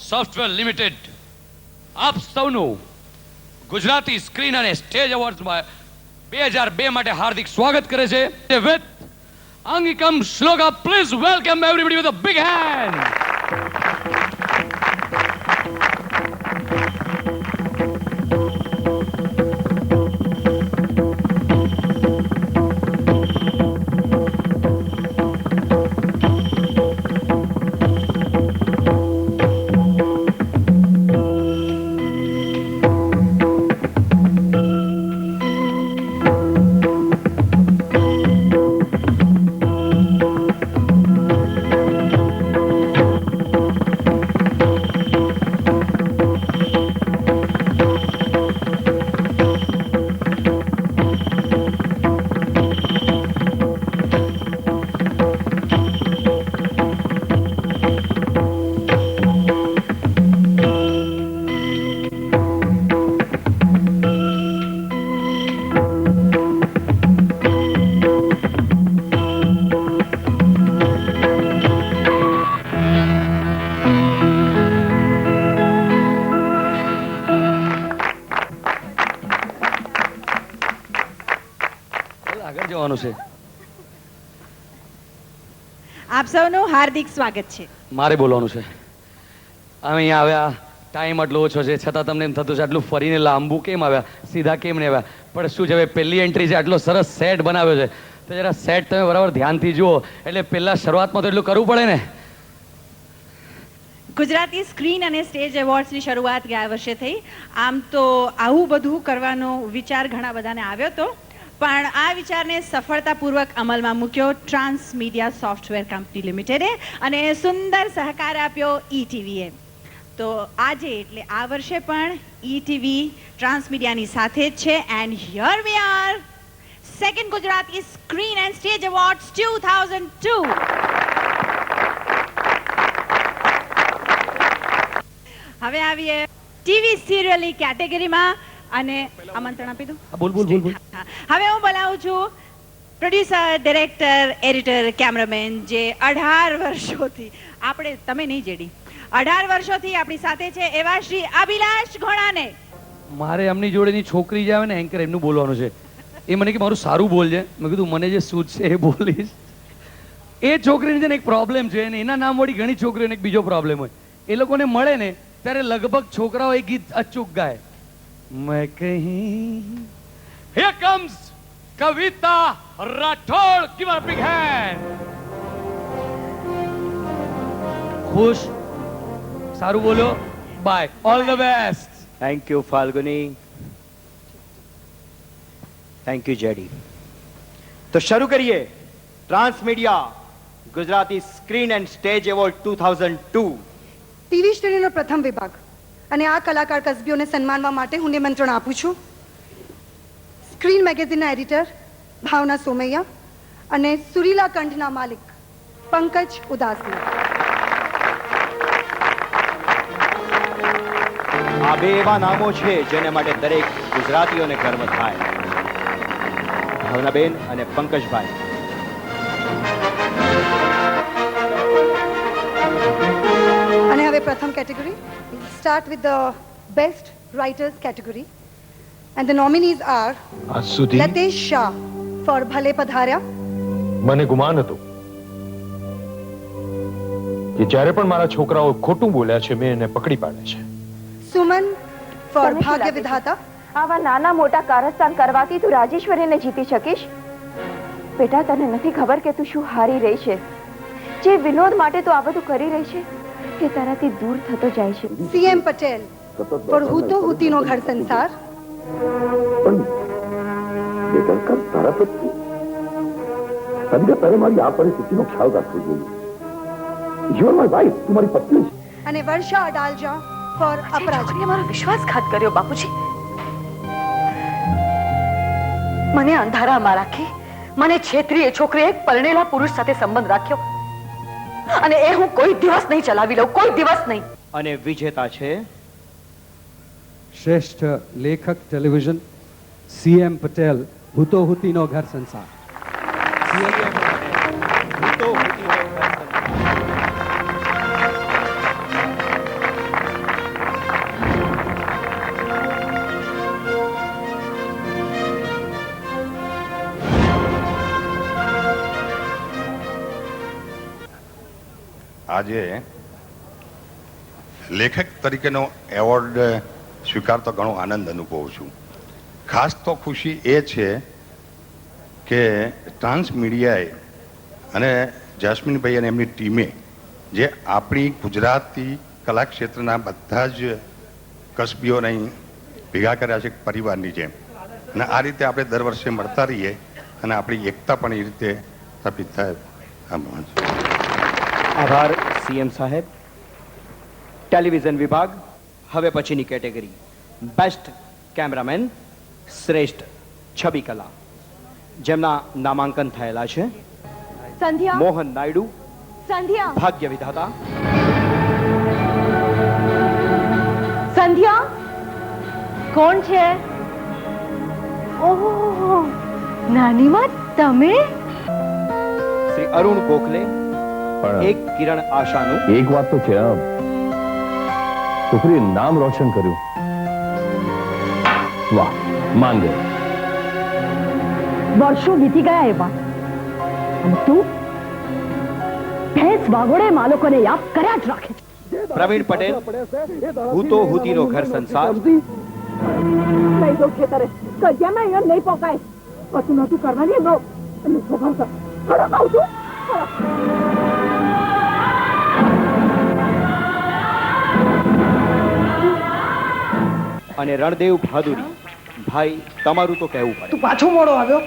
Software limited આપ સૌનું Gujarati screen અને સ્ટેજ એવોર્ડ્સમાં 2002 માટે હાર્દિક સ્વાગત કરે છે. With Angikam Shloka, please welcome everybody with a big hand. આગળ જવાનું છે. આપ સૌનું હાર્દિક સ્વાગત છે. મારે બોલવાનું છે. અહીંયા આવ્યા, ટાઈમ આટલો ઓછો છે, છતાં તમને એમ થતું છે આટલું ફરીને લાંબુ કેમ આવ્યા, સીધા કેમ નહીં આવ્યા. પણ શું છે, હવે પહેલી એન્ટ્રી છે, આટલો સરસ સેટ બનાવ્યો છે, તો જરા સેટ તમે બરાબર ધ્યાનથી જુઓ. એટલે પહેલા શરૂઆતમાં તો એટલું કરવું પડે ને. ગુજરાતી સ્ક્રીન અને સ્ટેજ એવોર્ડ્સની શરૂઆત ગયા વર્ષે થઈ. આમ તો આવું બધું કરવાનો વિચાર ઘણા બધાને આવ્યો હતો, પણ આ વિચારને સફળતાપૂર્વક અમલમાં મૂક્યો ટ્રાન્સમીડિયા સોફ્ટવેર કંપની લિમિટેડે અને સુંદર સહકાર આપ્યો ઈટીવીએ. તો આજે એટલે આ વર્ષે પણ ઈટીવી ટ્રાન્સમીડિયાની સાથે જ છે. And here we are, second Gujarati screen and stage awards 2002. હવે આવીએ ટીવી સિરિયલની કેટેગરીમાં અને આમંત્રણ આપી દઉં. બોલ બોલ બોલ બોલ. હવે હું બોલાવું છું પ્રોડ્યુસર, ડિરેક્ટર, એડિટર, કેમેરામેન, જે 18 વર્ષોથી આપણે, તમે નહીં જેડી, 18 વર્ષોથી આપણી સાથે છે એવા શ્રી અભિલાષ ઘોડાને. મારે એમની જોડેની છોકરી જે આવે ને એન્કર, એમનું બોલવાનું છે. એ મને કે મારું સારું બોલજે. મેં કીધું મને જે સૂઝશે એ બોલીશ. એ છોકરીને છે ને એક પ્રોબ્લેમ છે, અને એના નામવાળી ઘણી છોકરીઓને એક બીજો પ્રોબ્લેમ હોય. એ લોકોને મળે ને ત્યારે લગભગ છોકરાઓ એ ગીત અચૂક ગાય. मैं कहीं, here comes Kavita Rathod. Give her a big hand. ખુશ, સારું બોલો, bye, all the best. Thank you Falguni, thank you JD. તો શરૂ કરીએ Transmedia Gujarati screen and stage award 2002. TV શ્રેણીનો પ્રથમ વિભાગ અને આ કલાકાર કસબીઓને સન્માનવા માટે હું નિમંત્રણ આપું છું સ્ક્રીન મેગેઝિનના એડિટર ભાવના સોમૈયા અને સુરીલા કંઠના માલિક પંકજ ઉદાસને. આ બે એવા નામો છે જેને માટે દરેક ગુજરાતીઓને ગર્વ થાય. ભાવનાબેન અને પંકજભાઈ. અને હવે પ્રથમ category. Start with the best writers category, and the nominees are Latesh Shah for Bhale Padharya. મને ગુમાન હતું કે જ્યારે પણ મારા છોકરાઓ ખોટું બોલ્યા છે મેં એને પકડી પાડે છે. Suman for Bhagya Vidhata. આવા નાના મોટા કારસ્તાન કરવાથી તું રાજેશ્વરીને જીતી શકીશ? બેટા, તને નથી ખબર કે તું શું હારી રહી છે? જે વિનોદ માટે તું આ બધું કરી રહી છે કે તારાથી દૂર થતો જાય છે. CM Patel for Huto Hutino Ghar Sansar. તારા પતિ સંજય પહેલે મારી આ પરિસ્થિતિનો ખ્યાલ રાખવો જોઈએ. યુ આર માય વાઇફ, તું મારી પત્ની છે. અને વર્ષા અડાલજા for અપરાજિતા. મારો વિશ્વાસઘાત કર્યો બાપુજી. મને અંધારામાં રાખી, મને છેતરી એ છોકરીએ એક પરણેલા પુરુષ સાથે સંબંધ રાખ્યો, અને એ હું કોઈ દિવસ નહીં ચલાવી લઉં, કોઈ દિવસ નહીં. અને વિજેતા છે શ્રેષ્ઠ લેખક ટેલિવિઝન CM પટેલ, હુતો હુતીનો ઘર સંસાર. આજે લેખક તરીકેનો એવોર્ડ સ્વીકારતો ઘણો આનંદ અનુભવું છું. ખાસ તો ખુશી એ છે કે ટ્રાન્સ મીડિયાએ અને જાસ્મીનભાઈ અને એમની ટીમે જે આપણી ગુજરાતી કલા ક્ષેત્રના બધા જ કસબીઓને અહીં ભેગા કર્યા છે પરિવારની જેમ, અને આ રીતે આપણે દર વર્ષે મળતા રહીએ અને આપણી એકતા પણ એ રીતે સ્થાપિત થાય. આભાર સીએમ સાહેબ. ટેલિવિઝન વિભાગ, હવે પછીની કેટેગરી બેસ્ટ કેમેરામેન, શ્રેષ્ઠ છબી કલા, જેમના નામાંકન થયેલા છે સંધ્યા મોહન નાયડુ, સંધ્યા ભાગ્ય વિધાતા, સંધ્યા કોણ છે? ઓહો, નાની માં તમે? શ્રી અરુણ ગોખલે, એક કિરણ આશાનું. એક વાત તો છે, છોકરીએ નામ રોશન કર્યું. વાહ, માન ગયો. વર્ષો વીતી ગયા એવા, અને તું ભેંસ વાગોડે માલકોને યાદ કર્યા જ રાખે છે. પ્રવીણ પટેલ, હૂતો હૂતીનો ઘર સંસાર. નહીં તો ખેતરે કજિયામાં અહીંયા નહીં પોકાય. કશું નતું કરવાની નો અને સ્વભાવ કર. થોડો કહું છું. અને રણદેવ બહાદુરી. ભાઈ, તમારું તો કહેવું પડે. તું પાછો મોડો આવ્યો.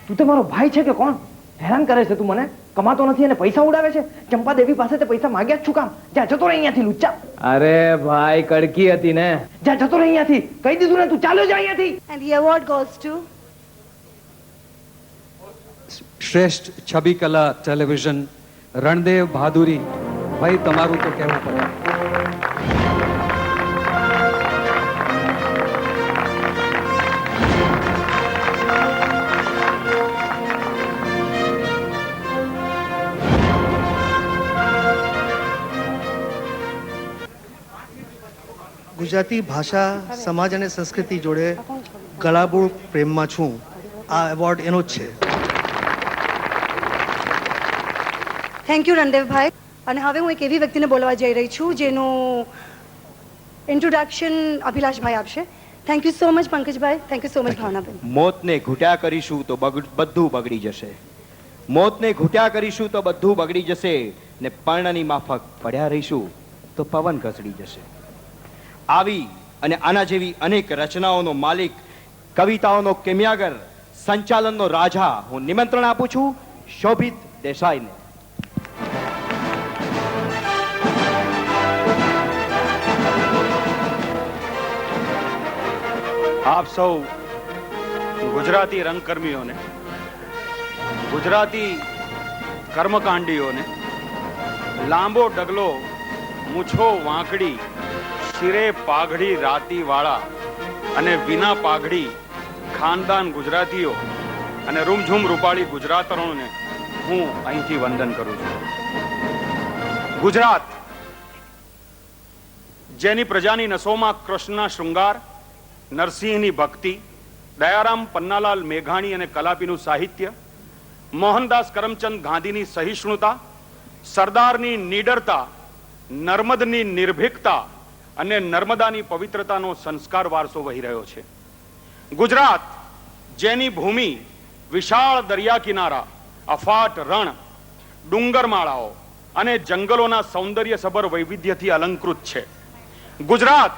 તું તો મારો ભાઈ છે કે કોણ? હેરાન કરે છે તું મને. કમાતો નથી અને પૈસા ઉડાવે છે. ચંપા દેવી પાસે તે પૈસા માંગ્યા જ છું કામ? જા જતો રહે અહીંયાથી લુચ્ચા. અરે ભાઈ, કડકી હતી ને. જા જતો રહે અહીંયાથી. કહી દીધું ને, તું ચાલ્યો જા અહીંયાથી. And the award goes to શ્રેષ્ઠ છબી કલા ટેલિવિઝન રણદેવ બહાદુરી. ભાઈ, તમારું તો કહેવું પડે. ગુજરાતી ભાષા, સમાજ અને સંસ્કૃતિ જોડે ગળાબોળ પ્રેમમાં છું. આ એવોર્ડ એનો જ છે. Thank you Randevbhai. અને હવે હું એક એવી વ્યક્તિને બોલવા જઈ રહી છું જેનું ઇન્ટ્રોડક્શન અભિલાષભાઈ આપશે. Thank you so much Pankajbhai. Thank you so much Bhavnaben. મોતને ઘૂંટ્યા કરીશું તો બધું બગડી જશે. મોતને ઘૂંટ્યા કરીશું તો બધું બગડી જશે, ને પર્ણની માફક પડ્યા રહીશું તો પવન ઘસડી જશે. આવી અને આના જેવી અનેક રચનાઓનો માલિક, કવિતાઓનો કેમિયાગર, સંચાલનનો રાજા હું નિમંત્રણ આપું છું શોભિત દેસાઈને. આપ સૌ ગુજરાતી રંગકર્મીઓને, ગુજરાતી કર્મકાંડીઓને લાંબો ડગલો, મૂછો વાંકડી, શિરે પાઘડી રાતી વાળા અને વિના પાઘડી ખાનદાન ગુજરાતીઓ અને રૂમઝૂમ રૂપાળી ગુજરાતરોને હું અહીંથી વંદન કરું છું. ગુજરાત, જેની પ્રજાની નસોમાં કૃષ્ણના શૃંગાર, નરસિંહની ભક્તિ, દયારામ પન્નાલાલ મેઘાણી અને કલાપીનું સાહિત્ય, મોહનદાસ કરમચંદ ગાંધીની સહિષ્ણુતા, સરદારની નીડરતા, નર્મદની નિર્ભીકતા અને નર્મદાની પવિત્રતાનો સંસ્કાર વારસો વહી રહ્યો છે. ગુજરાત, જેની ભૂમિ વિશાળ દરિયા કિનારા, અફાટ રણ, ડુંગરમાળાઓ અને જંગલોના સૌંદર્યસભર વૈવિધ્યથી અલંકૃત છે. ગુજરાત,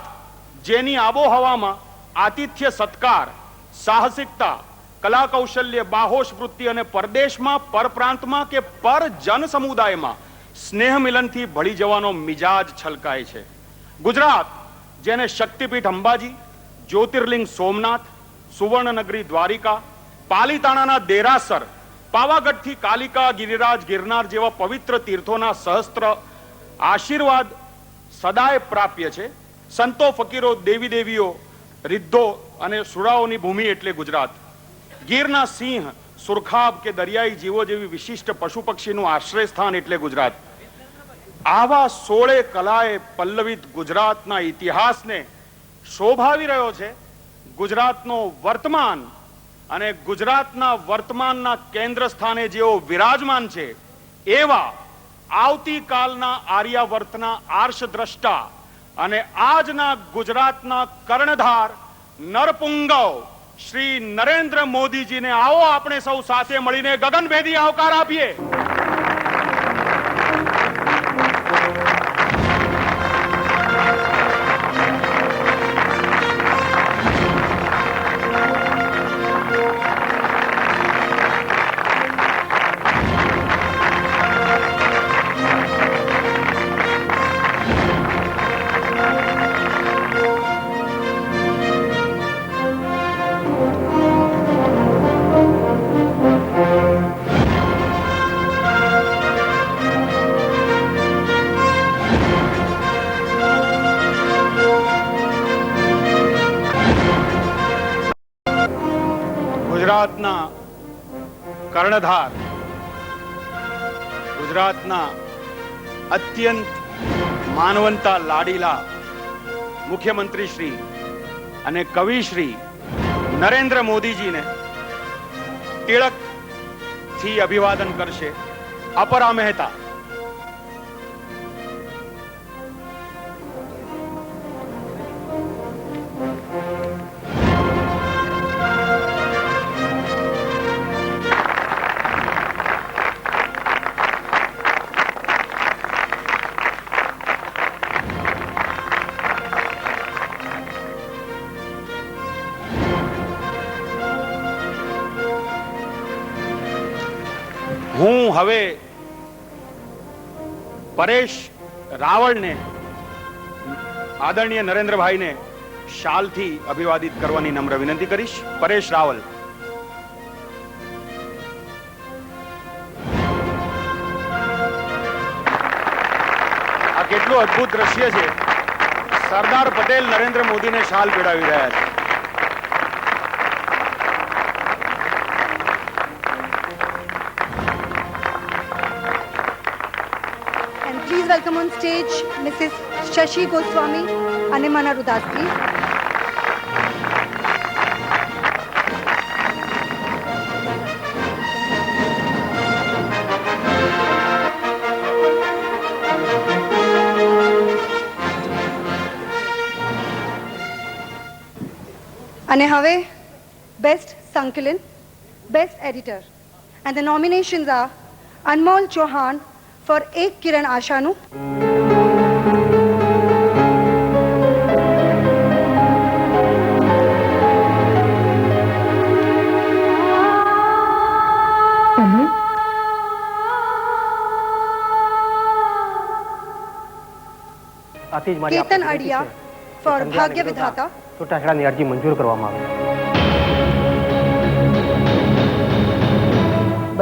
જેની આબોહવામાં આતિથ્ય સત્કાર, સાહસિકતા, કલા કૌશલ્ય, બાહોશ વૃત્તિ અને પરદેશમાં, પરપ્રાંતમાં કે પર જન સમુદાયમાં સ્નેહ મિલનથી ભળી જવાનો મિજાજ છલકાય છે. ગુજરાત, જેને શક્તિપીઠ અંબાજી, જ્યોતિર્લિંગ સોમનાથ, સુવર્ણનગરી દ્વારિકા, પાલીતાણાના દેરાસર, પાવાગઢથી કાલિકા, ગિરિરાજ, ગિરનાર જેવા પવિત્ર તીર્થોના સહસ્ત્ર આશીર્વાદ સદાય પ્રાપ્ય છે. સંતો, ફકીરો, દેવી દેવીઓ, રિદ્ધો અને સુરાઓની ભૂમિ એટલે ગુજરાત. ગીરના સિંહ, સુરખાબ કે દરિયાઈ જીવો જેવી વિશિષ્ટ પશુ પક્ષીનું આશ્રય સ્થાન એટલે ગુજરાત. આવા 16 કલાએ પલ્લવિત ગુજરાતના ઇતિહાસને શોભાવી રહ્યો છે ગુજરાતનો વર્તમાન. અને ગુજરાતના વર્તમાનના કેન્દ્ર સ્થાને જેઓ વિરાજમાન છે એવા આવતીકાલના આર્યાવર્તના આર્ષદ્રષ્ટા અને આજના ગુજરાતના કર્ણધાર નરપુંગવ શ્રી નરેન્દ્ર મોદીજીને આવો આપણે સૌ સાથે મળીને ગગનભેદી આવકાર આપીએ. ગુજરાતના કર્ણધાર, ગુજરાતના અત્યંત માનવંતા લાડીલા મુખ્યમંત્રી શ્રી અને કવિ શ્રી નરેન્દ્ર મોદીજીને તિલક થી અભિવાદન કરશે અપરા મહેતા. હું હવે પરેશ રાવળને, આદરણીય નરેન્દ્રભાઈને શાલથી અભિવાદિત કરવાની નમ્ર વિનંતી કરીશ. પરેશ રાવલ. આ કેટલું અદ્ભુત દ્રશ્ય છે. સરદાર પટેલ નરેન્દ્ર મોદીને શાલ પહેરાવી રહ્યા છે. Please welcome on stage Mrs. Shashi Goswami and Mana Rudasji. અને હવે Best Sankalin, Best Editor, and the nominations are Anmol Chauhan for Ek Kiran Ashanu, Ketan Adia for Bhagya Vidhata, છૂટાછેડાની અરજી મંજૂર કરવામાં આવી.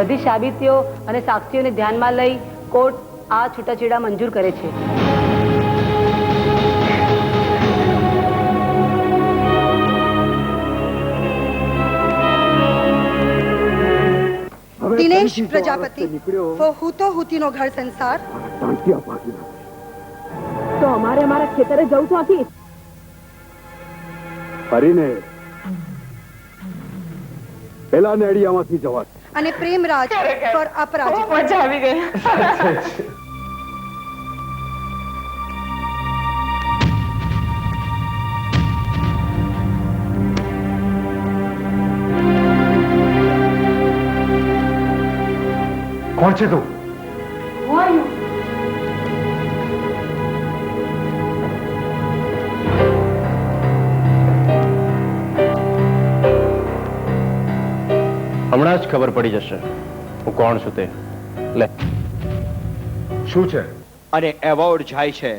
બધી સાબિતીઓ અને સાક્ષીઓને ધ્યાનમાં લઈ કોર્ટ આ છૂટાછેડા મંજૂર કરે છે. Dinesh Prajapati for Huto Hutino Ghar Sansar, તો અમારે અમારા ખેતરે જવું તો નથી. ફરીને પેલા નેડિયામાંથી જવા. અને પ્રેમરાજ for અપરાજિતા. મજા આવી ગઈ. કોણ છે તું? હમણાં જ ખબર પડી જશે હું કોણ છું તે. લે શું છે? અને એવોર્ડ જાય છે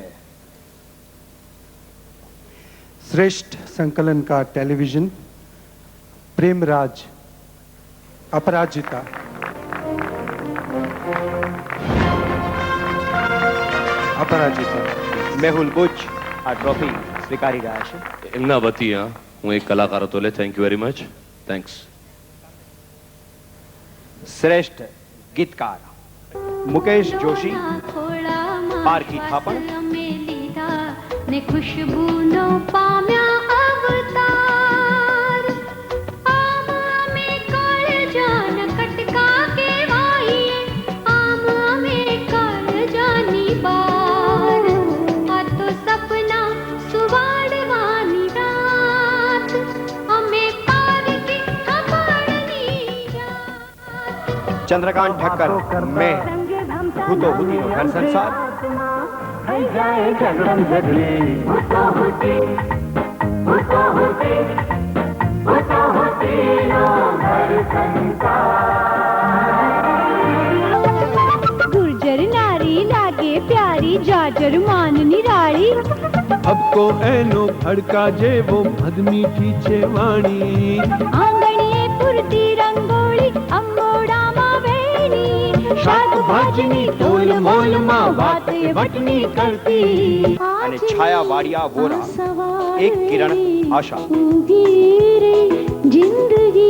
श्रेष्ठ संकलन का टेलीविजन प्रेमराज अपराजिता. अपराजिता. મેહુલ બુચ આ ટ્રોફી સ્વીકારી રહ્યા છે. એમના વતી હું એક કલાકાર હતો. લે thank you very much. Thanks. શ્રેષ્ઠ ગીતકાર મુકેશ જોશી, પારકી થાપણ. ને ખુશબૂનો પામ્યા અવતાર, આમાં મે કાળજાન કટકા કેવાઈએ, આમાં चंद्रकांत ठक्कर मैं हूँ तो हुती नो घर संसार गुर्जर नारी लागे प्यारी जाजर मान निराली अब को एनो फड़का जेवो भदमी ठीचे वाणी आंगणीए पुरती रंगोळी अंगोडामा वेणी શાકભાજીની તોલ મોલમાં વાત વટની કરતી અને છાયા વાડિયા વોરા એક કિરણ આશા રે જિંદગી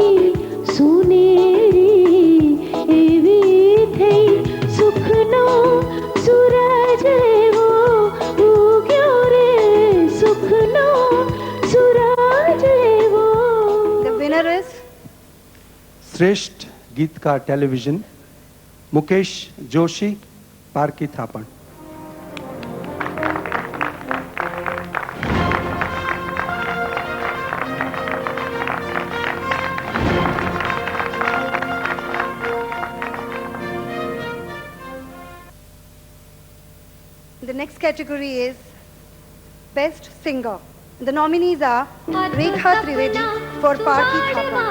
સુનેરી એવી થઈ સુખનો સૂરજ એવો ઉગ્યો રે સુખનો સૂરજ એવો The winner is श्रेष्ठ गीतकार television Mukesh Joshi Parki Thapan. The next category is Best Singer. The nominees are Rekha Trivedi for Parki Thapa.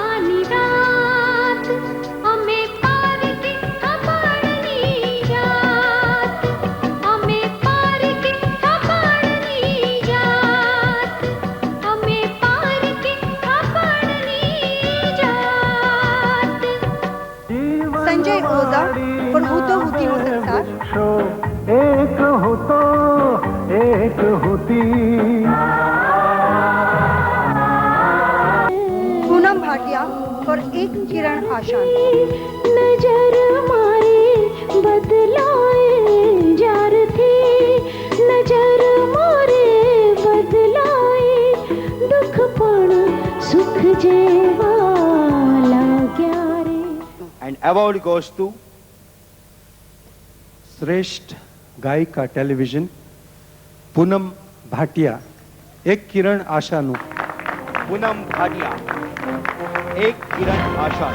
Sanjay Oza for Huto Huti No Sansar. एक हो तो एक होती. Poonam Bhatia for Ek Kiran Ashan. नजर मारे बदलाए jar थे नजर मारे बदलाए दुख पण सुख जेवा लाग्या रे. And award goes to श्रेष्ठ गायिका टेलीविजन पूनम भाटिया एक किरण आशानु. पूनम भाटिया एक किरण आशा.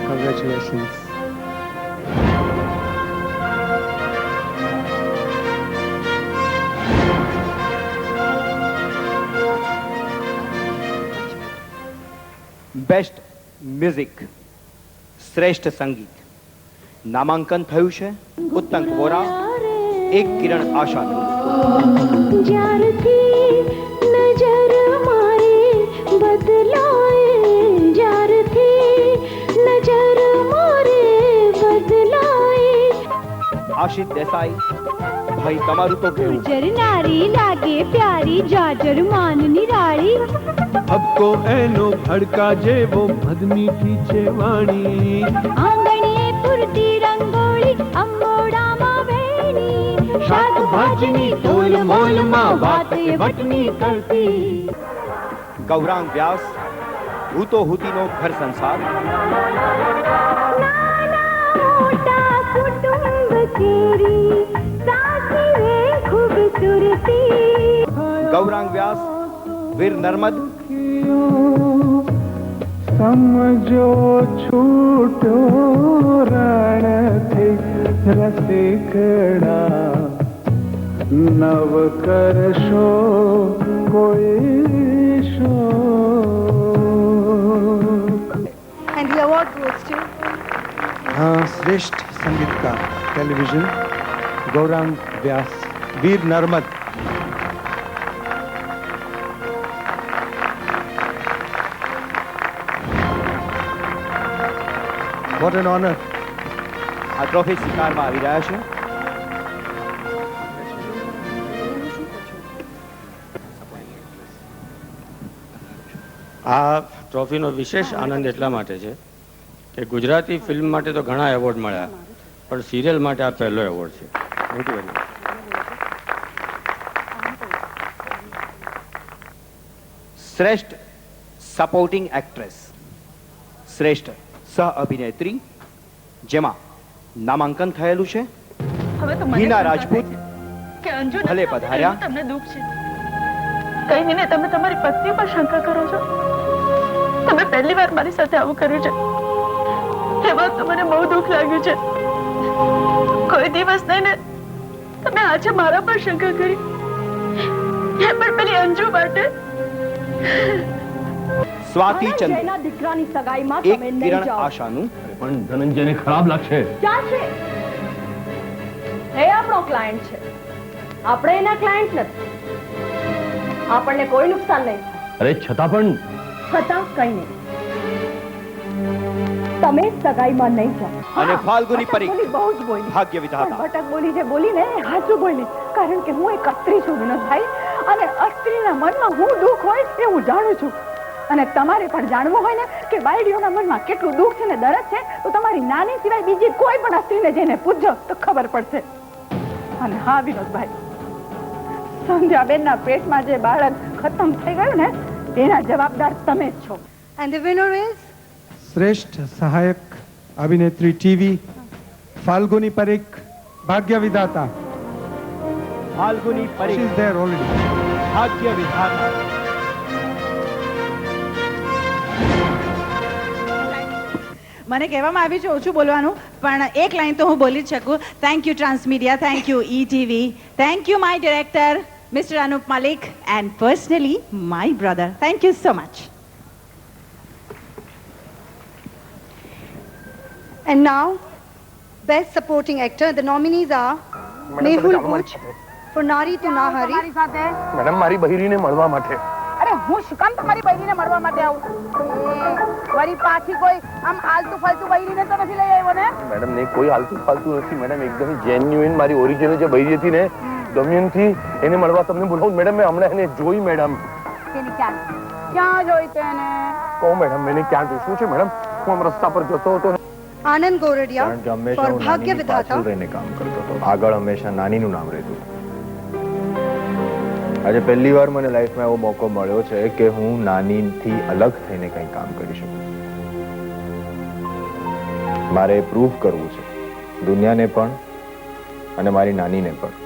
Congratulations. બેસ્ટ મ્યુઝિક શ્રેષ્ઠ સંગીત નામાંકન થયું છે ઉત્તંક વોરા એક કિરણ આશાનું. જ્યારથી નજર મારે બદલાએ જ્યારથી નજર મારે બદલાએ. આશિષ દેસાઈ ભાઈ તમારું તો કેવું? ગુર્જર નારી લાગે પ્યારી જાજર માન નિરાળી. अब को एनो फड़का जेवो भदमी ठीचे वाणी આંગણીએ પૂરતી રંગોળી અંગોડામાં વેણી શાકભાજીની તોલ મોલમાં વાત વટની કરતી. ગૌરાંગ વ્યાસ હું તો હુતીનો ઘર સંસાર. મોટા કુટુંબ કેરી સાસરે ખૂબસૂરતી. ગૌરાંગ વ્યાસ વીર નર્મદ. समझो छूटो रण थे रसिकड़ा नव करशो कोई show. And the award goes to श्रेष्ठ संगीतकार television Gaurang Vyas Veer Narmad. What an honor. આ ટ્રોફી સ્વીકારવા આવી રહ્યા છે. આ ટ્રોફીનો વિશેષ આનંદ એટલા માટે છે કે ગુજરાતી ફિલ્મ માટે તો ઘણા એવોર્ડ મળ્યા પણ સિરિયલ માટે આ પહેલો એવોર્ડ છે. Thank you very much. શ્રેષ્ઠ સપોર્ટિંગ એક્ટ્રેસ શ્રેષ્ઠ સહ અભિનેત્રી જેમાં નામાંકન થયેલું છે હિના રાજપૂત ભલે પધાર્યા. તમને દુઃખ છે કઈ નહીં, તમે તમારી પત્ની પર શંકા કરો છો? તમે પહેલી વાર મારી સાથે આવું કર્યું છે, એ વાત તો મને બહુ દુઃખ લાગ્યું છે. કોઈ દિવસ નહીં ને તમે આજે મારા પર શંકા કરી, એ પણ પેલી અંજુ માટે. સ્વાતિ ચંદ્ર એના દીકરાની સગાઈમાં એક તમે નહીં કિરણ જાઓ. આશાનું પણ ધનંજયને ખરાબ લાગશે. ક્યાં છે? એ આપણો ક્લાયન્ટ છે, આપણે એના ક્લાયન્ટ નથી. આપણને કોઈ નુકસાન નહીં થાય. અરે છતાં પણ છતાં કઈ નહીં, તમે સગાઈમાં નહીં જાઓ. અને ફાલ્ગુની પરીખ બોલી બહુ જ બોલી, ભાગ્ય વિધાતા. બટક બોલી જે બોલી ને એ હાચું બોલી, કારણ કે હું એક સ્ત્રી છું વિનોદભાઈ, અને સ્ત્રીના મનમાં હું દુઃખ હોય એ હું જાણું છું. અને તમારે પણ જાણવું હોય ને કે બાયડીઓના મનમાં કેટલું દુઃખ છે ને દર્દ છે, તો તમારી નાની સિવાય બીજી કોઈ પણ સ્ત્રીને જઈને પૂછજો તો ખબર પડશે. અને હા વિનોદભાઈ, સંધ્યાબેનના પેટમાં જે બાળક ખતમ થઈ ગયું ને એના જવાબદાર તમે જ છો. And the winner is શ્રેષ્ઠ સહાયક અભિનેત્રી ટીવી ફાલ્ગુની પરીખ, ભાગ્ય વિધાતા. Falguni Parikh She is there already. ભાગ્ય વિધાતા. મને કહેવામાં આવ્યું છે ઓછું બોલવાનું, પણ એક લાઈન તો હું બોલી જ શકું. Thank you Transmedia, thank you ETV, thank you my director mister Anup Malik, and personally my brother. Thank you so much. and now best supporting actor. The nominees are Mehul Buch for Nari Tu Na Hari. મારી સાથે madam મારી બહેરીને મળવા માટે. અરે હું શું કામ તમારી બૈરીને મળવા માટે આવું? વળી પાછી કોઈ આમ આલતુ ફાલતુ બૈરીને તો નથી લઈ આવ્યો ને? મેડમ ને કોઈ હાલતું ફાલતું નથી મેડમ, એકદમ જેન્યુઇન મારી ઓરિજિનલ જે બહેરી હતી ને દમયંતી, એને મળવા તમને બોલાવું મેડમ. મેં હમણાં એને જોઈ મેડમ. તેની ક્યાં જોઈ તેને? કહો મેડમ મેં ક્યાં જોઈ? શું છે મેડમ? હું આમ રસ્તા પર જતો હતો. Anand Goradia કારણ કે for હંમેશા હું Bhagya નાનીની પાછળ Vidhata. રહીને કામ કરતો હતો. આગળ હંમેશા નાનીનું નામ રહેતું. આજે પહેલી વાર મને લાઈફમાં એવો મોકો મળ્યો છે કે હું નાનીથી અલગ થઈને કંઈ કામ કરી શકું. મારે પ્રૂવ કરવું છે દુનિયાને પણ અને મારી નાનીને પણ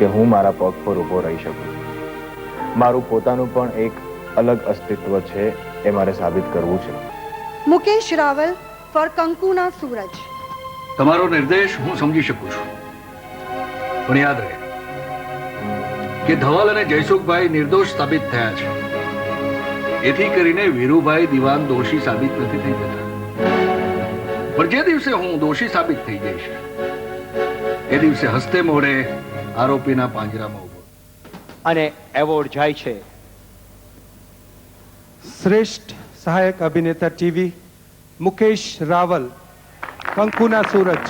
કે હું મારા પગ પર ઊભો રહી શકું. મારું પોતાનું પણ એક અલગ અસ્તિત્વ છે, એ મારે સાબિત કરવું છે. Mukesh Rawal for Kankuna Suraj. તમારો નિર્દેશ હું સમજી શકું છું, પણ યાદ રહે કે ધવલ અને જયસુખભાઈ નિર્દોષ સાબિત થયા છે. એથી કરીને વીરુભાઈ દિવાન દોષી સાબિત નથી થઈ જતા. પણ જે દિવસે હું દોષી સાબિત થઈ જઈશ એ દિવસે હસ્તે મોઢે આરોપીના પાંજરામાં ઉભો. અને એવોર્ડ જાય છે શ્રેષ્ઠ સહાયક અભિનેતા ટીવી મુકેશ રાવલ, કંકુના સૂરજ.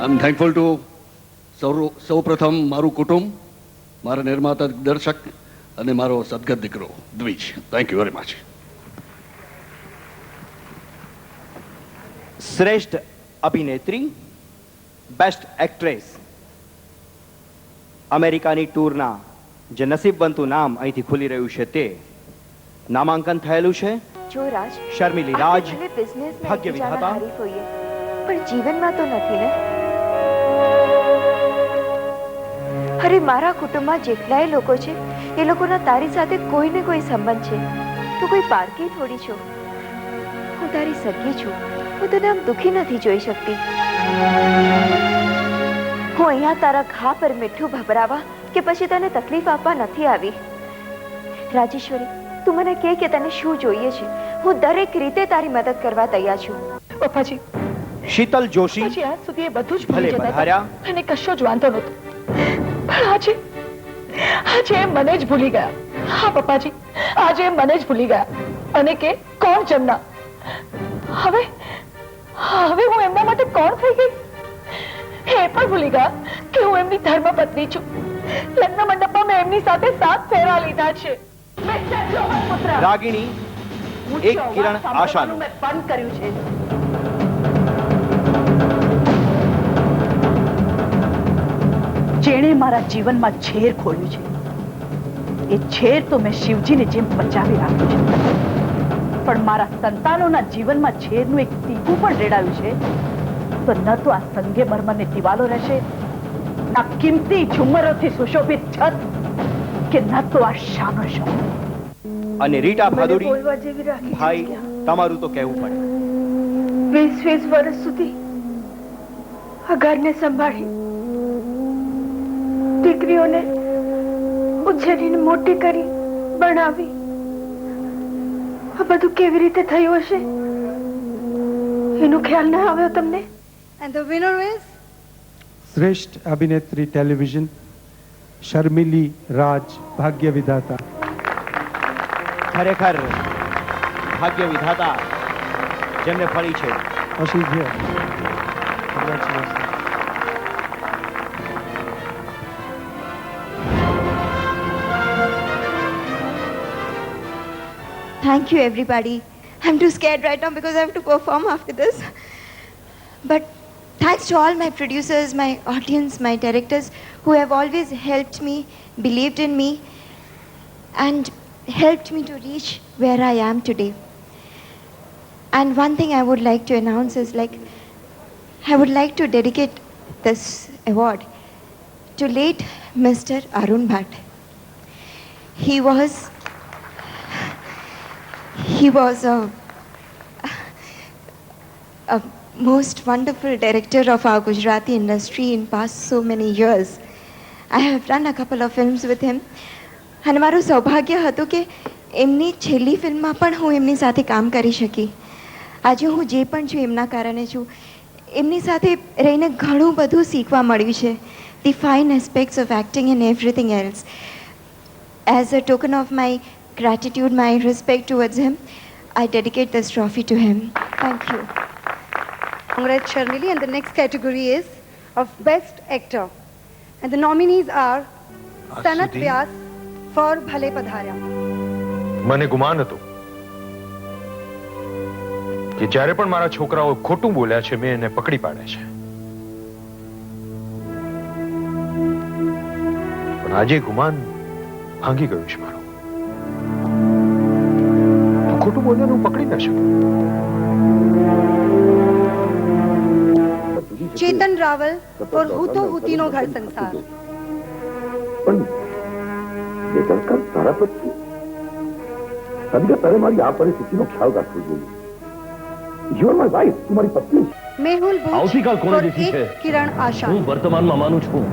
આઈ એમ થેન્કફુલ ટુ સૌ પ્રથમ મારું કુટુંબ, મારા નિર્માતા દર્શક અને મારો સદગત દીકરો Dwij. Thank you very much. શ્રેષ્ઠ અભિનેત્રી, બેસ્ટ એક્ટ્રેસ. અમેરિકાની ટૂરના જે નસીબવંતું નામ અહીંથી ખુલી રહ્યું છે તે નામાંકન થયેલું છે જો રાજ, શર્મિલી રાજ, આપણે ભલે બિઝનેસમાં ભાગ્ય એકબીજાના વિધાતા. હરીફ હોઈએ, પણ જીવનમાં તો નથી ને. અરે મારા કુટુંબમાં જેટલાય લોકો છે એ લોકોના તારી સાથે કોઈ ને કોઈ સંબંધ છે. તું કોઈ પારકી થોડી છો. હું તારી સગી છું. હું તને આમ દુખી નથી જોઈ શકતી. હું અહીંયા તારા ઘા પર મીઠું ભભરાવા કે પછી તને તકલીફ આપવા નથી આવી. રાજેશ્વરી, તું મને કહે કે તને શું જોઈએ છે. હું દરેક રીતે તારી મદદ કરવા તૈયાર છું. પપ્પાજી, શીતલ જોશી પછી આજ સુધી એ બધું જ ભલે ભૂલી જતા પધાર્યા. હતા અને કશો જ વાંધો નહોતો, પણ આજે એ મને જ ભૂલી ગયા. હા પપ્પાજી, આજે એ મને જ ભૂલી ગયા અને કે કોણ જમના. હવે હું એમના માટે કોણ થઈ ગઈ? એ પણ ભૂલી ગયા કે હું એમની ધર્મપત્ની છું. લગ્ન મંડપમાં મેં એમની સાથે 7 ફેરા લીધા છે. રાગિણી, એક કિરણ આશાનું. મેં બંધ કર્યું છે. જેણે મારા જીવનમાં ઝેર ખોલ્યું છે એ ઝેર તો મેં શિવજીને જેમ બચાવી રાખ્યું છે. પણ મારા સંતાનોના જીવનમાં ઝેરનું એક ટીપું પણ રેડાયું છે તો ન તો આ સંગે મરમરની દિવાલો રહેશે, આ કિંમતી ઝુમ્મરોથી સુશોભિત છત, કે ન તો આ શાનો શો. અને રીટા ભાદુડી, બોલવા જેવી રાખી ભાઈ તમારું તો કહેવું પડે. 20 વર્ષ સુધી આ ઘરને સંભાળી દીકરીઓને ઉછેરીને મોટી કરી ભણાવી, આ બધું કેવી રીતે થયું હશે એનો ખ્યાલ ના આવ્યો તમને? And the winner is શ્રેષ્ઠ અભિનેત્રી ટેલિવિઝન શર્મિલી રાજ, ભાગ્ય વિધાતા. ખરેખર ભાગ્ય વિધાતા જેમને ફળી છે. Thank you, everybody. I'm too scared right now because I have to perform after this. But thanks to all my producers, my audience, my directors who have always helped me, believed in me, and helped me to reach where I am today. And one thing I would like to announce is I would like to dedicate this award to late Mr. Arun Bhatt. He was a most wonderful director of our Gujarati industry in past so many years. I have done a couple of films with him. અને મારું સૌભાગ્ય હતું કે એમની છેલ્લી ફિલ્મમાં પણ હું એમની સાથે કામ કરી શકી. આજે હું જે પણ છું એમના કારણે છું. એમની સાથે રહીને ઘણું બધું શીખવા મળ્યું છે. The fine aspects of acting and everything else. As a token of my gratitude, my respect towards him, I dedicate this trophy to him. Thank you. Congrats, Sharmili. And the next category is of Best Actor. And the nominees are Sanat Vyas for Bhale Padharya. મને ગુમાન હતું કે જ્યારે પણ મારા છોકરાઓ ખોટું બોલ્યા છે મેં એને પકડી પાડ્યા છે, પણ આજે ગુમાન ભાંગી ગયું છે મારું. તું ખોટું બોલ્યો હું પકડી ન શકું. Chetan Rawal for Huto Hutino Ghar Sansar. બેદરકાર તારા પછી સંજય, તારે મારી આ પરિસ્થિતિનો ખ્યાલ રાખવો જોઈએ. You are my wife, તું મારી પત્ની છે. Mehul Buch આવતીકાલ કોને for દીધી છે? એક કિરણ આશા. હું વર્તમાનમાં માનું છું.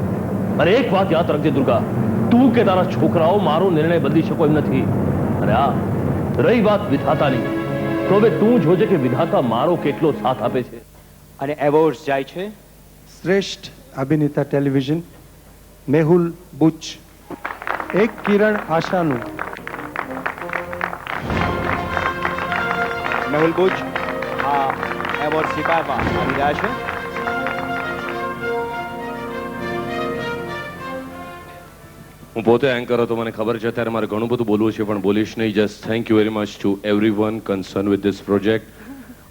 અને એક વાત યાદ રાખજે દુર્ગા, તું કે તારા છોકરાઓ મારો નિર્ણય બદલી શકો એમ નથી. અને આ રહી વાત વિધાતાની, તો હવે તું જોજે કે વિધાતા મારો કેટલો સાથ આપે છે. અને એવોર્ડ્સ જાય છે શ્રેષ્ઠ અભિનેતા ટેલિવિઝન મેહુલ બુચ, એક કિરણ આશાનું. મેહુલ બુચ આ એવોર્ડ સ્વીકારવા આવી રહ્યા છે. હું પોતે એન્કર હતો, મને ખબર છે ત્યારે મારે ઘણું બધું બોલવું છે, પણ બોલીશ નહીં. Just thank you very much two everyone concern with this project.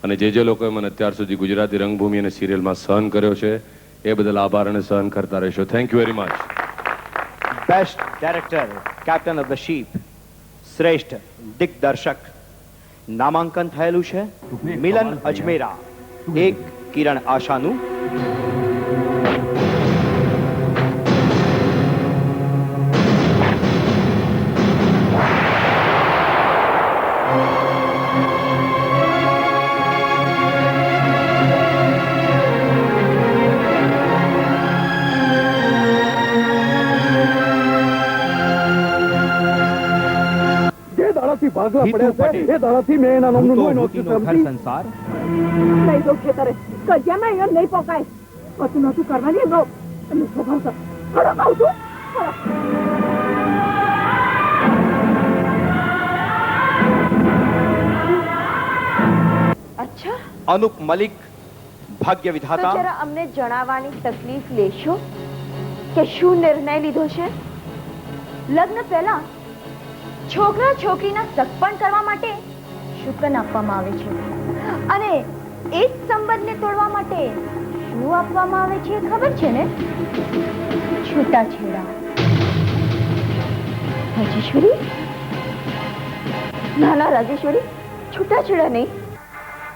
અને જે લોકોએ મને અત્યાર સુધી ગુજરાતી રંગભૂમિ અને સિરિયલમાં સહન કર્યો છે એ બદલ આભાર અને સહન કરતા રહેશો. Thank you very much. Best director captain of the ship, શ્રેષ્ઠ દિગ્દર્શક નામાંકન થયેલું છે મિલન અજમેરા, એક કિરણ આશાનું. ભાગલા પડ્યા છે એ દાડાથી મેં એના નામનું નોય નોખ્યું છે. સંસાર નહીં તો ખેતરે કજિયામાં અહીંયા નહીં પોકાય. પછી નતું કરવાની એમનો સ્વભાવ છે. ખરો કહું છું. અચ્છા, અનુપ મલિક, ભાગ્ય તો વિધાતા. જરા અમને જણાવવાની તકલીફ લેશો કે શું નિર્ણય લીધો છે? લગ્ન પહેલા છોકરા છોકરીના સગપણ કરવા માટે શુકન આપવામાં આવે છે, અને એ જ સંબંધને તોડવા માટે શું આપવામાં આવે છે ખબર છે ને? છૂટાછેડા. રાજેશ્વરી, ના રાજેશ્વરી, છૂટાછેડા નહીં.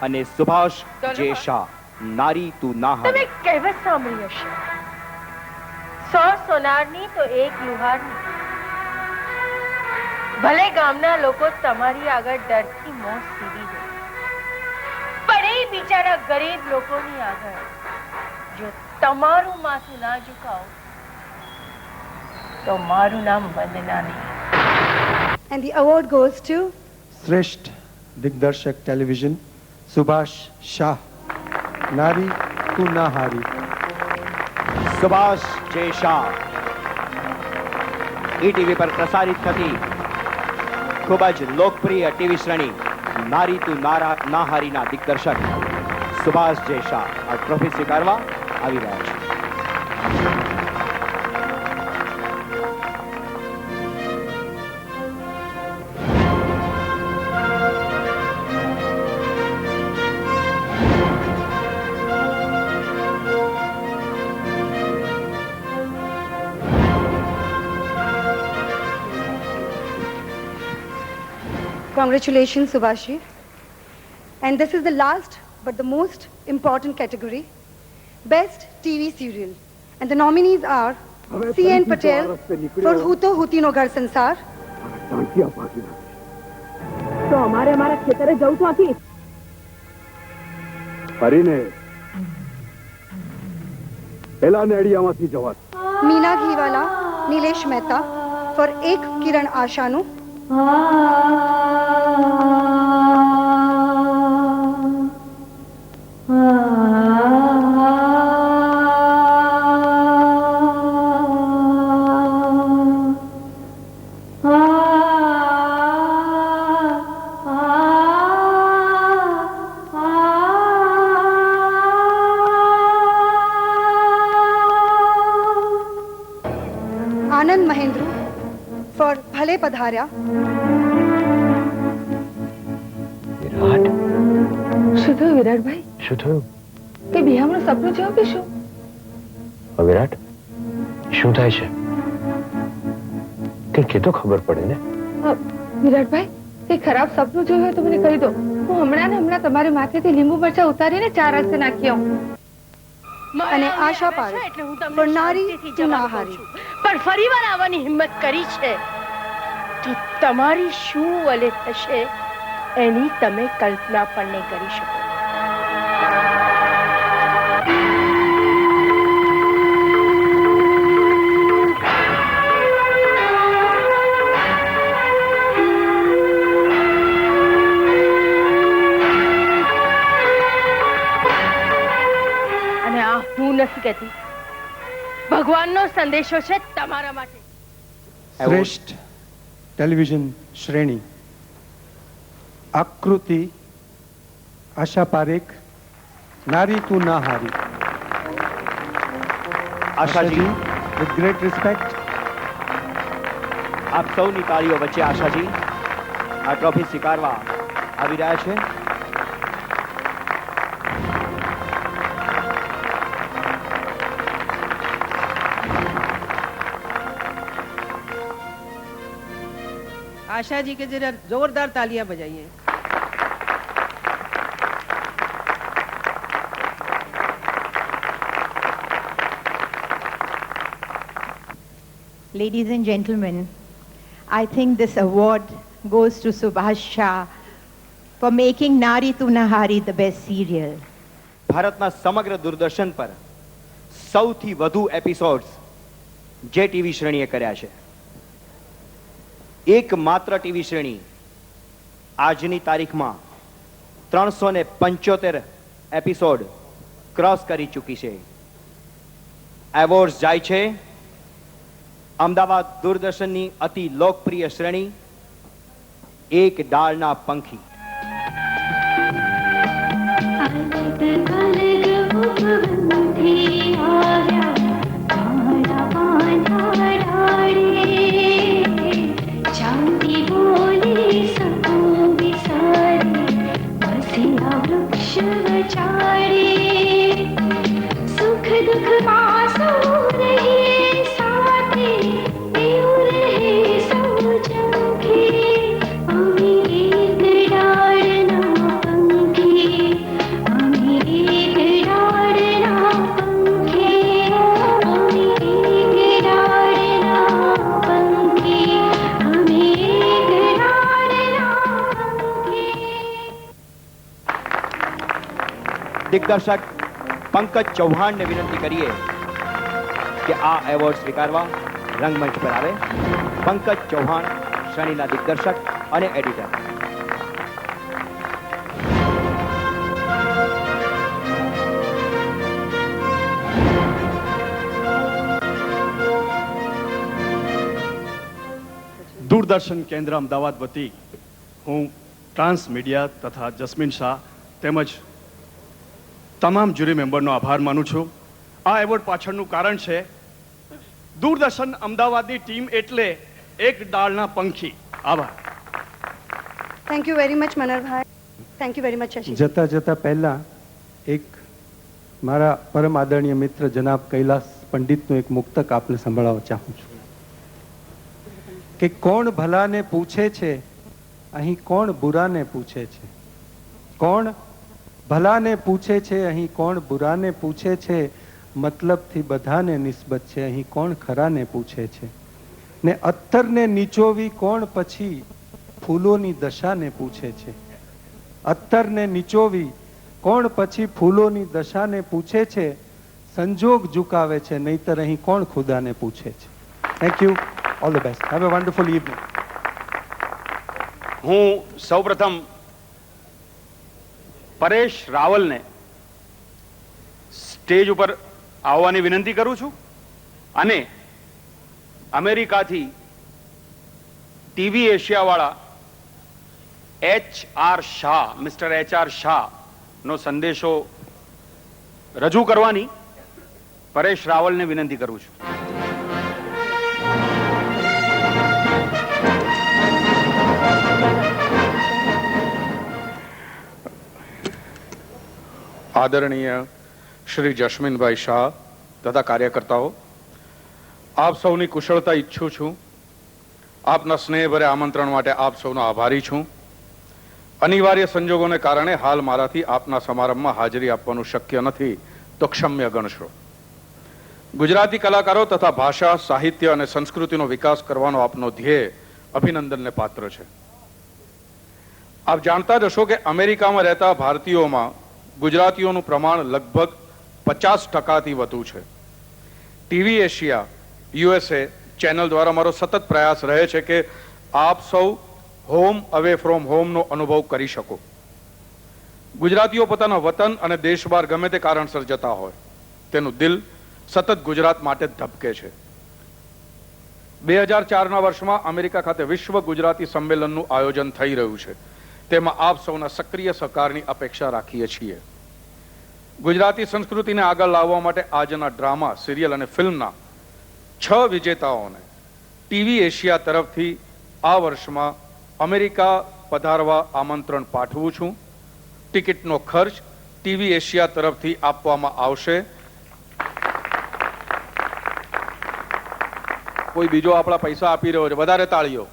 અને સુભાષ જે શાહ, નારી તું ના તમે હારી. કહેવત સાંભળી હશે, 100 સોનારની તો એક લુહારની. ભલે ગામના લોકો તમારી આગળ ડરથી મોં સીવી દે, પણ એ બિચારા ગરીબ લોકોની આગળ જો તમારું માથું ના ઝુકાવો તો મારું નામ વંદના નહીં. And the award goes to શ્રેષ્ઠ દિગ્દર્શક ટેલિવિઝન સુભાષ શાહ, નારી તું ના હારી. સુભાષ જે શાહ ઈટીવી પર પ્રસારિત થતી ખૂબ જ લોકપ્રિય ટીવી શ્રેણી નારી તું ના હારીના દિગ્દર્શક સુભાષ જે શાહ આ ટ્રોફી સ્વીકારવા આવી રહ્યા છે. Congratulations, Subhashi. And this is the last but the most important category, Best TV Serial. And the nominees are C.N. Patel for Huto Hutino Ghar Sansar. તો અમારા ખેતરે જવું તો હતી. ફરીને પેલા નેડિયામાંથી જવા. Meena Ghiwala, Nilesh Mehta for Ek Kiran Ashanu. Anand Mahendru for Bhale Padharya. વિરાટ. શું થયું વિરાટભાઈ? શું થયું? તે બિહામણું સપનું જોયું કે શું? વિરાટ શું થાય છે? કંઈક કે તો ખબર પડે ને. વિરાટભાઈ, તે ખરાબ સપનું જોયું હોય તો મને કહી દો. હું હમણાં ને હમણાં તમારી માથેથી લીંબુ મરચા ઉતારીને 4 રસ્તે નાખી આવું. અને આશા પારેખ for નારી તું ના હારી. પણ ફરીવાર આવવાની હિંમત કરી છે તો તમારી શું વલે થશે એની તમે કલ્પના પણ નહીં કરી શકો. અને આ હું નથી કહેતી, ભગવાનનો સંદેશો છે તમારા માટે. શ્રેષ્ઠ ટેલિવિઝન શ્રેણી આકૃતિ આશા પારેખ, નારી તું ના હારી. આશાજી, with great respect, આપ સૌની તાળીઓ વચ્ચે આશાજી આ ટ્રોફી સ્વીકારવા આવી રહ્યા છે. आशा जी के जरा जोरदार तालियां बजाइए. Ladies and gentlemen, I think this award goes to Subhash Shah for making Nari Tu Nahari the best serial. ભારતના સમગ્ર દૂરદર્શન પર સૌથી વધુ એપિસોડ્સ જે ટીવી શ્રેણીએ કર્યા છે. એકમાત્ર ટીવી શ્રેણી આજની તારીખમાં 375 એપિસોડ ક્રોસ કરી ચૂકી છે. એવોર્ડ્સ જાય છે અમદાવાદ દૂરદર્શનની અતિ લોકપ્રિય શ્રેણી એક ડાળના પંખી. सुख दुख आंसू रहे साथे, यूं रहे सब जंगे, अभी एक डाल દિગ્દર્શક પંકજ ચૌહાણને વિનંતી કરીએ કે આ એવોર્ડ સ્વીકારવા રંગમંચ પર આવે. પંકજ ચૌહાણ, શ્રેણીના દિગ્દર્શક અને એડિટર. દૂરદર્શન કેન્દ્ર અમદાવાદ વતી હું ટ્રાન્સ મીડિયા તથા જસ્મીન શાહ તેમજ તમામ જ્યુરી મેમ્બરનો આભાર માનું છું. આ એવોર્ડ પાછળનું કારણ છે દૂરદર્શન અમદાવાદની ટીમ એટલે એક ડાળના પંખી. આભાર. Thank you very much Manarbhai. Thank you very much Shashi. જતા જતા પહેલા એક મારા પરમ આદરણીય મિત્ર જનાબ કૈલાસ પંડિતનું એક મુક્તક આપને સંભળાવવા ચાહું છું કે કોણ ભલાને પૂછે છે, અહીં કોણ બુરાને પૂછે છે. કોણ ભલાને પૂછે છે, અહીં કોણ બુરાને પૂછે છે. મતલબથી બધાને નિસ્બત છે, અહીં કોણ ખરાને પૂછે છે. ને અત્તરને નીચોવી કોણ પછી ફૂલોની દશાને પૂછે છે. અત્તરને નીચોવી કોણ પછી ફૂલોની દશાને પૂછે છે. સંજોગ ઝુકાવે છે, નહીતર અહીં કોણ ખુદાને પૂછે છે. Thank you. All the best. Have a wonderful evening. હું સૌપ્રથમ પરેશ રાવલને સ્ટેજ ઉપર આવવાની વિનંતી કરું છું અને અમેરિકાથી ટીવી એશિયા વાળા HR Shah, mister HR Shah નો સંદેશો રજૂ કરવાની પરેશ રાવલને વિનંતી કરું છું. આદરણીય શ્રી જસ્મીનભાઈ શાહ તથા કાર્યકર્તાઓ, આપ સૌની કુશળતા ઈચ્છું છું. આપના સ્નેહભરે આમંત્રણ માટે આપ સૌનો આભારી છું. અનિવાર્ય સંજોગોને કારણે હાલ મારાથી આપના સમારંભમાં હાજરી આપવાનું શક્ય નથી, તો ક્ષમ્ય ગણશો. ગુજરાતી કલાકારો તથા ભાષા, સાહિત્ય અને સંસ્કૃતિનો વિકાસ કરવાનો આપનો ધ્યેય અભિનંદનને પાત્ર છે. આપ જાણતા જ હશો કે અમેરિકામાં રહેતા ભારતીયોમાં ગુજરાતીઓનું પ્રમાણ લગભગ 50%થી વધુ છે. ટીવી એશિયા USA ચેનલ દ્વારા મારો સતત પ્રયાસ રહે છે કે આપ સૌ હોમ અવે ફ્રોમ હોમનો અનુભવ કરી શકો. ગુજરાતીઓ પોતાના વતન અને દેશ બહાર ગમે તે કારણસર જતા હોય, તેનું દિલ સતત ગુજરાત માટે ધબકે છે. 2004ના વર્ષમાં અમેરિકા ખાતે વિશ્વ ગુજરાતી સંમેલનનું આયોજન થઈ રહ્યું છે. તેમાં આપ સૌના સક્રિય સહકારની અપેક્ષા રાખીએ છીએ. ગુજરાતી સંસ્કૃતિને આગળ લાવવા માટે આજના ડ્રામા, સિરિયલ અને ફિલ્મના 6 વિજેતાઓને ટીવી એશિયા તરફથી આ વર્ષમાં અમેરિકા પધારવા આમંત્રણ પાઠવું છું. ટિકિટનો ખર્ચ ટીવી એશિયા તરફથી આપવામાં આવશે. કોઈ બીજો આપણા પૈસા આપી રહ્યો છે, વધારે તાળીઓ.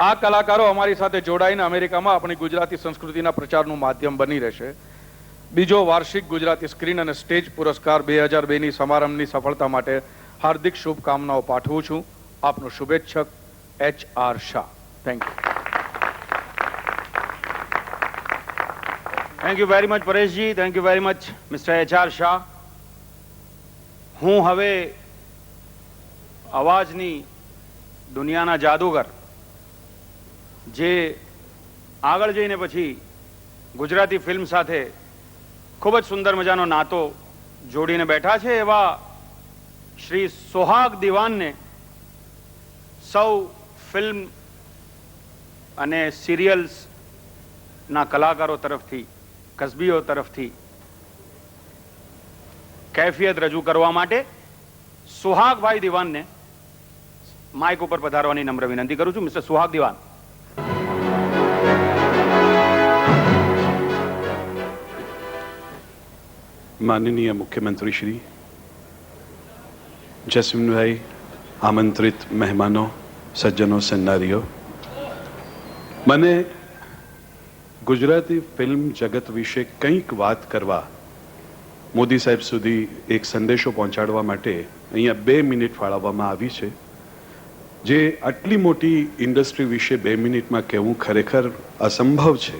આ કલાકારો અમારી સાથે જોડાઈને અમેરિકામાં આપણી ગુજરાતી સંસ્કૃતિના પ્રચારનું માધ્યમ બની રહેશે. બીજો વાર્ષિક ગુજરાતી સ્ક્રીન અને સ્ટેજ પુરસ્કાર 2002ની સમારંભની સફળતા માટે હાર્દિક શુભકામનાઓ પાઠવું છું. આપનો શુભેચ્છક HR Shah. Thank you. Thank you very much Pareshji. Thank you very much mister HR Shah. હું હવે અવાજની દુનિયાના જાદુગર, જે આગળ જઈને પછી ગુજરાતી ફિલ્મ સાથે ખૂબ જ સુંદર મજાનો નાતો જોડીને બેઠા છે, એવા શ્રી સોહાગ દિવાનને સૌ ફિલ્મ અને સિરિયલ્સના કલાકારો તરફથી, કસબીઓ તરફથી કેફિયત રજૂ કરવા માટે સુહાગભાઈ દિવાનને માઇક ઉપર પધારવાની નમ્ર વિનંતી કરું છું. મિસ્ટર સુહાગ દિવાન. माननीय मुख्यमंत्री श्री, जस्मीनभाई, आमंत्रित मेहमानों, सज्जनों, सन्नारीઓ, મને ગુજરાતી ફિલ્મ જગત વિશે કંઈક વાત કરવા, મોદી સાહેબ સુધી એક સંદેશો પહોંચાડવા માટે અહીંયા 2 મિનિટ ફાળવવામાં આવી છે. જે આટલી મોટી ઇન્ડસ્ટ્રી વિશે 2 મિનિટમાં કહેવું ખરેખર અસંભવ છે.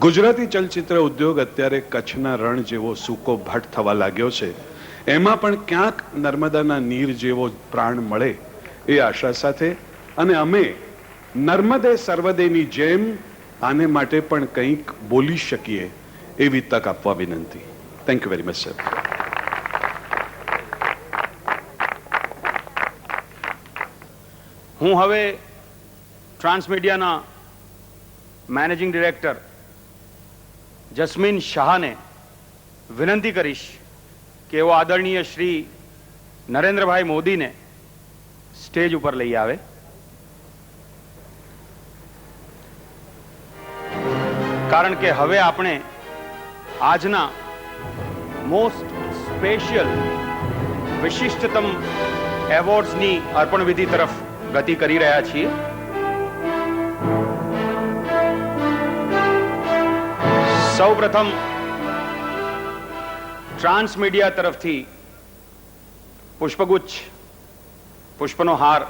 ગુજરાતી ચલચિત્ર ઉદ્યોગ અત્યારે કચ્છના રણ જેવો સૂકો ભટ્ટ થવા લાગ્યો છે. એમાં પણ ક્યાંક નર્મદાના નીર જેવો પ્રાણ મળે એ આશા સાથે અને અમે નર્મદે સર્વદેની જેમ આને માટે પણ કંઈક બોલી શકીએ એવી તક આપવા વિનંતી. Thank you very much sir. હું હવે ટ્રાન્સમીડિયાના મેનેજિંગ ડિરેક્ટર જસ્મીન શાહને વિનંતી કરીશ કે એઓ આદરણીય શ્રી નરેન્દ્રભાઈ મોદીને સ્ટેજ ઉપર લઈ આવે. કારણ કે હવે આપણે આજના મોસ્ટ સ્પેશિયલ વિશિષ્ટતમ એવોર્ડ્સની અર્પણ વિધિ તરફ ગતિ કરી રહ્યા છીએ. સૌપ્રથમ ટ્રાન્સમીડિયા તરફથી પુષ્પગુચ્છ પુષ્પનો હાર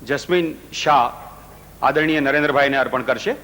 જસ્મીન શાહ આદરણીય નરેન્દ્રભાઈને અર્પણ કરશે.